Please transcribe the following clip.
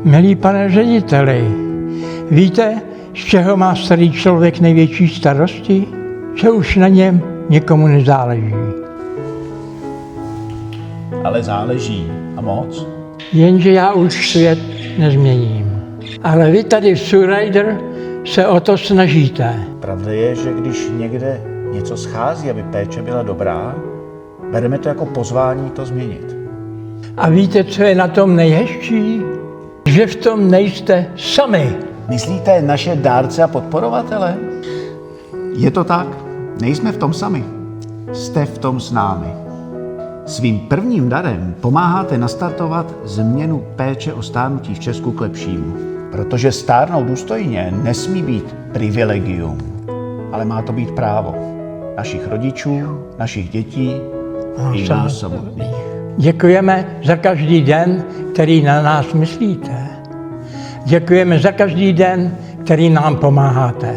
Milý pane řediteli, víte, z čeho má starý člověk největší starosti? Že už na něm někomu nezáleží. Ale záleží a moc. Jenže já už svět nezměním. Ale vy tady v Surrider se o to snažíte. Pravda je, že když někde něco schází, aby péče byla dobrá, bereme to jako pozvání to změnit. A víte, co je na tom nejhezčí? Že v tom nejste sami. Myslíte naše dárce a podporovatele? Je to tak? Nejsme v tom sami. Jste v tom s námi. Svým prvním darem pomáháte nastartovat změnu péče o stárnutí v Česku k lepšímu. Protože stárnout důstojně nesmí být privilegium, ale má to být právo našich rodičů, našich dětí i nás samotných. Děkujeme za každý den, který na nás myslíte. Děkujeme za každý den, který nám pomáháte.